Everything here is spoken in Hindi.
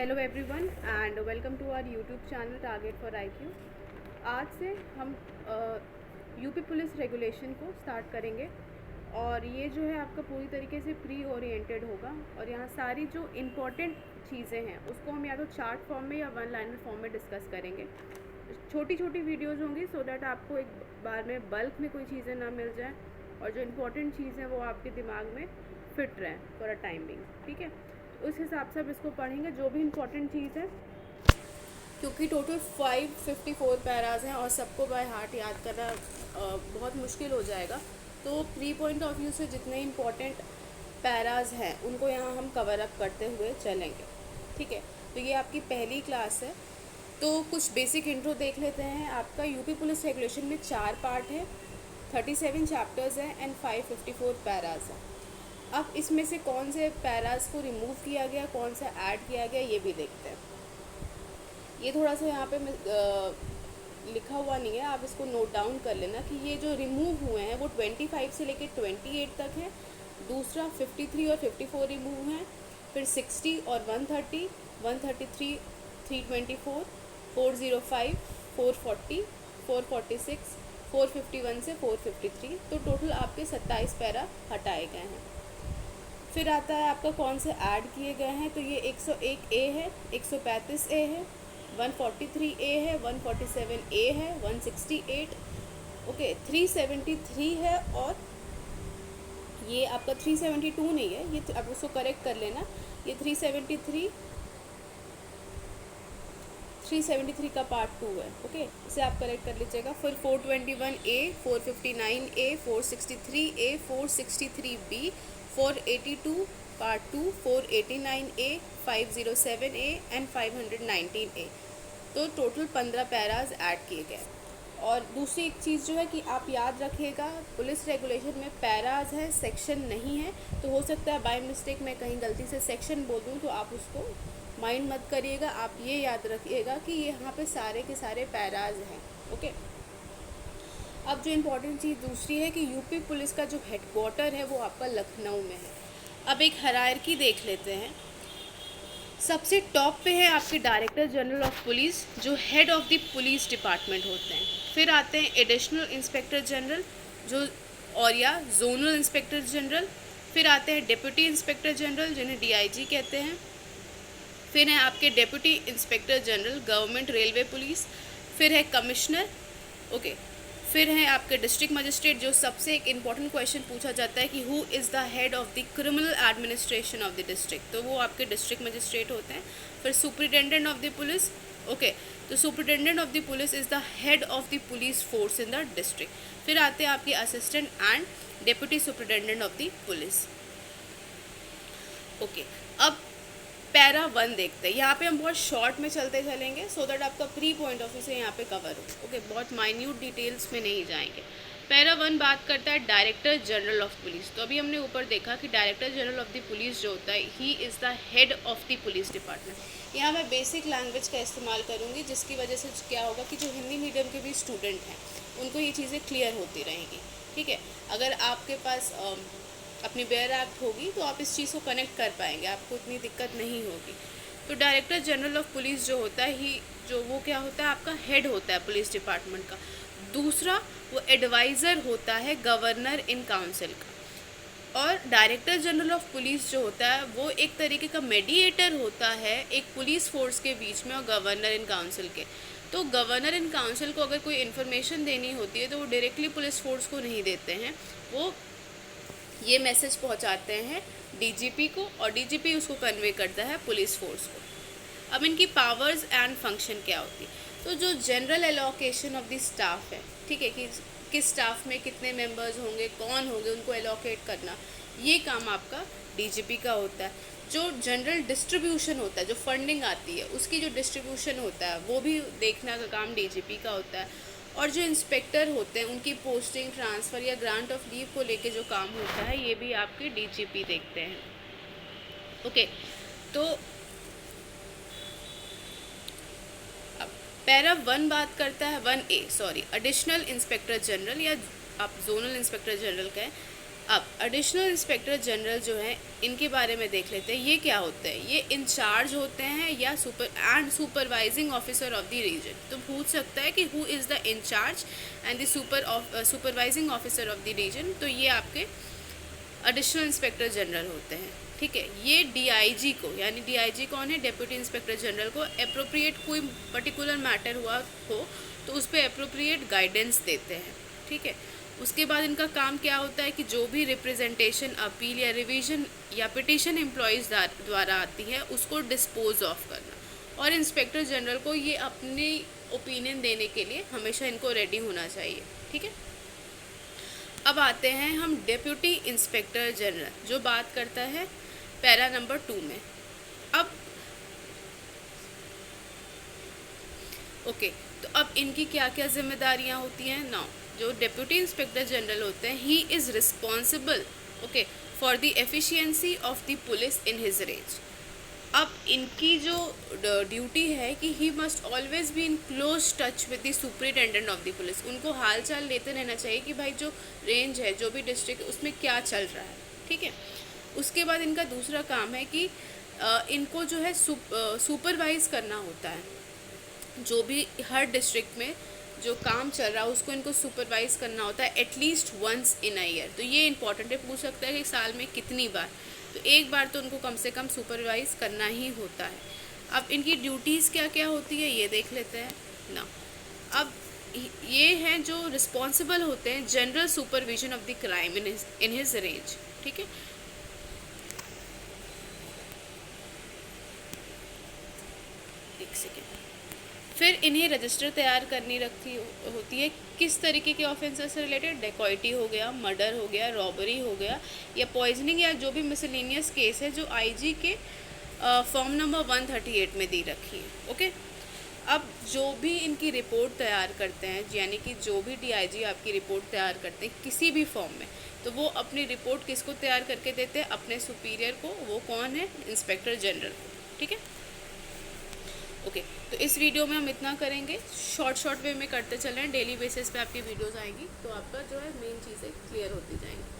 Hello everyone and welcome to our YouTube channel target for IQ. आज से हम यूपी पुलिस रेगुलेशन को स्टार्ट करेंगे और ये जो है आपका पूरी तरीके से प्री ओरिएंटेड होगा और यहाँ सारी जो इम्पोर्टेंट चीज़ें हैं उसको हम या तो चार्ट फॉर्म में या वन लाइनर फॉर्म में डिस्कस करेंगे। छोटी छोटी वीडियोज़ होंगी सो डैट आपको एक बार में बल्क में कोई चीज़ें ना मिल जाएँ और जो इम्पोर्टेंट चीज़ें वो आपके दिमाग में फिट रहें फॉर अ टाइम बिंग। ठीक है, उस हिसाब से आप इसको पढ़ेंगे जो भी इम्पोर्टेंट चीज़ है, क्योंकि टोटल 554 पैराज हैं और सबको बाय हार्ट याद करना बहुत मुश्किल हो जाएगा। तो प्री पॉइंट ऑफ व्यू से जितने इम्पोर्टेंट पैराज हैं उनको यहाँ हम कवर अप करते हुए चलेंगे। ठीक है, तो ये आपकी पहली क्लास है। तो कुछ बेसिक इंट्रो देख लेते हैं। आपका यूपी पुलिस रेगुलेशन में 4 पार्ट है, 37 चैप्टर्स हैं एंड 554 पैराज हैं। अब इसमें से कौन से पैराज को रिमूव किया गया, कौन सा ऐड किया गया, ये भी देखते हैं। ये थोड़ा सा यहाँ पे लिखा हुआ नहीं है, आप इसको नोट डाउन कर लेना कि ये जो रिमूव हुए हैं वो 25 से लेकर 28 तक हैं। दूसरा 53 और 54 रिमूव हैं। फिर 60 और 130, 133, 324, 405, 440, 446, 451 से 453। तो टोटल आपके 27 पैरा हटाए गए हैं। फिर आता है आपका कौन से ऐड किए गए हैं। तो ये 101 ए है, 135 ए है, 143 ए है, 147 ए है, 168 ओके, 373 है और ये आपका 372 नहीं है, ये आप उसको करेक्ट कर लेना। ये 373 का पार्ट 2 है। ओके, इसे आप करेक्ट कर लीजिएगा। फिर 421 A, 459 A, 463 A, 463 B, 482 part 2, 489 A, 507 A and 519 A. तो टोटल 15 पैराज ऐड किए गए। और दूसरी एक चीज़ जो है कि आप याद रखिएगा, पुलिस रेगुलेशन में पैराज है, सेक्शन नहीं है। तो हो सकता है बाय मिस्टेक मैं कहीं गलती से सेक्शन बोल दूँ, तो आप उसको माइंड मत करिएगा। आप ये याद रखिएगा कि ये यहाँ पे सारे के सारे पैराज हैं। ओके, अब जो इम्पोर्टेंट चीज़ दूसरी है कि यूपी पुलिस का जो हेडक्वार्टर है वो आपका लखनऊ में है। अब एक हायरार्की देख लेते हैं। सबसे टॉप पे है आपके डायरेक्टर जनरल ऑफ पुलिस, जो head of the police department होते हैं। फिर आते हैं एडिशनल इंस्पेक्टर जनरल जो और या जोनल इंस्पेक्टर जनरल। फिर आते हैं डिप्टी इंस्पेक्टर जनरल जिन्हें डीआईजी कहते हैं। फिर है आपके deputy inspector general government railway police. फिर है कमिश्नर। ओके, फिर है आपके डिस्ट्रिक्ट मजिस्ट्रेट, जो सबसे एक इम्पॉर्टेंट क्वेश्चन पूछा जाता है कि who is the head of the criminal administration of the district, तो वो आपके डिस्ट्रिक्ट मजिस्ट्रेट होते हैं। फिर superintendent of the police. Okay, तो superintendent of the police is the head of the police force in the district. फिर आते हैं आपके assistant and deputy superintendent of the police. Okay, अब पैरा 1 देखते हैं। यहाँ पे हम बहुत शॉर्ट में चलते चलेंगे सो दैट आपका प्री पॉइंट ऑफ व्यू से यहाँ पे कवर हो। ओके, बहुत माइन्यूट डिटेल्स में नहीं जाएंगे। पैरा 1 बात करता है डायरेक्टर जनरल ऑफ पुलिस। तो अभी हमने ऊपर देखा कि director general of the police जो होता है, he is the head of the police department. यहाँ मैं बेसिक लैंग्वेज का इस्तेमाल करूँगी, जिसकी वजह से क्या होगा कि जो हिंदी मीडियम के भी स्टूडेंट हैं उनको ये चीज़ें क्लियर होती रहेंगी। ठीक है, अगर आपके पास अपनी बेयर एक्ट होगी तो आप इस चीज़ को कनेक्ट कर पाएंगे, आपको इतनी दिक्कत नहीं होगी। तो डायरेक्टर जनरल ऑफ पुलिस जो होता है, ही जो वो क्या होता है, आपका हेड होता है पुलिस डिपार्टमेंट का। दूसरा, वो एडवाइज़र होता है गवर्नर इन काउंसिल का। और डायरेक्टर जनरल ऑफ पुलिस जो होता है वो एक तरीके का मेडिएटर होता है एक पुलिस फोर्स के बीच में और गवर्नर इन काउंसिल के। तो गवर्नर इन काउंसिल को अगर कोई इन्फॉर्मेशन देनी होती है तो वो डायरेक्टली पुलिस फोर्स को नहीं देते हैं, वो ये मैसेज पहुंचाते हैं डीजीपी को और डीजीपी उसको कन्वे करता है पुलिस फोर्स को। अब इनकी पावर्स एंड फंक्शन क्या होती है। तो जो general allocation of the staff है, ठीक है, कि किस स्टाफ में कितने मेंबर्स होंगे, कौन होंगे, उनको एलोकेट करना, ये काम आपका डीजीपी का होता है। जो जनरल डिस्ट्रीब्यूशन होता है, जो फंडिंग आती है उसकी जो डिस्ट्रीब्यूशन होता है वो भी देखना का काम डीजीपी का होता है। और जो इंस्पेक्टर होते हैं उनकी पोस्टिंग, ट्रांसफ़र या ग्रांट ऑफ लीव को लेके जो काम होता है ये भी आपके डीजीपी देखते हैं। ओके, तो अब पैरा 1 बात करता है 1A एडिशनल इंस्पेक्टर जनरल, या आप जोनल इंस्पेक्टर जनरल कहें। अब एडिशनल इंस्पेक्टर जनरल जो है इनके बारे में देख लेते हैं। ये क्या होते हैं? ये इंचार्ज होते हैं या supervising officer of the region. तो पूछ सकता है कि who is the incharge and the supervising officer of the region. तो ये आपके एडिशनल इंस्पेक्टर जनरल होते हैं। ठीक है, ये डीआईजी को, यानी डीआईजी कौन है? डेप्यूटी इंस्पेक्टर जनरल को अप्रोप्रिएट कोई पर्टिकुलर मैटर हुआ हो तो उस पर अप्रोप्रिएट गाइडेंस देते हैं। ठीक है, उसके बाद इनका काम क्या होता है कि जो भी रिप्रेजेंटेशन, अपील या रिवीजन या पिटीशन एम्प्लॉयज़ द्वारा आती है उसको डिस्पोज ऑफ करना। और इंस्पेक्टर जनरल को ये अपनी ओपिनियन देने के लिए हमेशा इनको रेडी होना चाहिए। ठीक है, अब आते हैं हम डेप्यूटी इंस्पेक्टर जनरल, जो बात करता है पैरा नंबर 2 में। अब ओके, तो अब इनकी क्या क्या जिम्मेदारियां होती हैं ना। जो डेप्यूटी इंस्पेक्टर जनरल होते हैं, he is responsible okay for the efficiency of the police in his range. अब इनकी जो ड्यूटी है कि he must always be in close touch with the superintendent of the police. उनको हाल चाल लेते रहना चाहिए कि भाई जो रेंज है, जो भी डिस्ट्रिक्ट, उसमें क्या चल रहा है। ठीक है, उसके बाद इनका दूसरा काम है कि इनको जो है सुपरवाइज करना होता है। जो भी हर डिस्ट्रिक्ट में जो काम चल रहा है उसको इनको सुपरवाइज करना होता है at least once in a year. तो ये इंपॉर्टेंट है, पूछ सकता है कि साल में कितनी बार। तो एक बार तो उनको कम से कम सुपरवाइज करना ही होता है। अब इनकी ड्यूटीज़ क्या क्या होती है ये देख लेते हैं ना। अब ये हैं जो रिस्पॉन्सिबल होते हैं general supervision of the crime in his range. ठीक है, एक सेकेंड। फिर इन्हें रजिस्टर तैयार करनी होती है किस तरीके के ऑफेंसेस से रिलेटेड। डेकॉइटी हो गया, मर्डर हो गया, रॉबरी हो गया, या पॉइजनिंग, या जो भी मिसलेनियस केस है जो आईजी के फॉर्म नंबर 138 में दी रखी है। ओके, अब जो भी इनकी रिपोर्ट तैयार करते हैं, यानी कि जो भी डीआईजी आपकी रिपोर्ट तैयार करते हैं किसी भी फॉर्म में, तो वो अपनी रिपोर्ट किसको तैयार करके देते हैं? अपने सुपीरियर को। वो कौन है? Inspector general. ठीक है, ओके, तो इस वीडियो में हम इतना करेंगे। शॉर्ट वे में करते चल रहे हैं, डेली बेसिस पे आपकी वीडियोस आएंगी तो आपका जो है मेन चीज़ें क्लियर होती जाएंगी।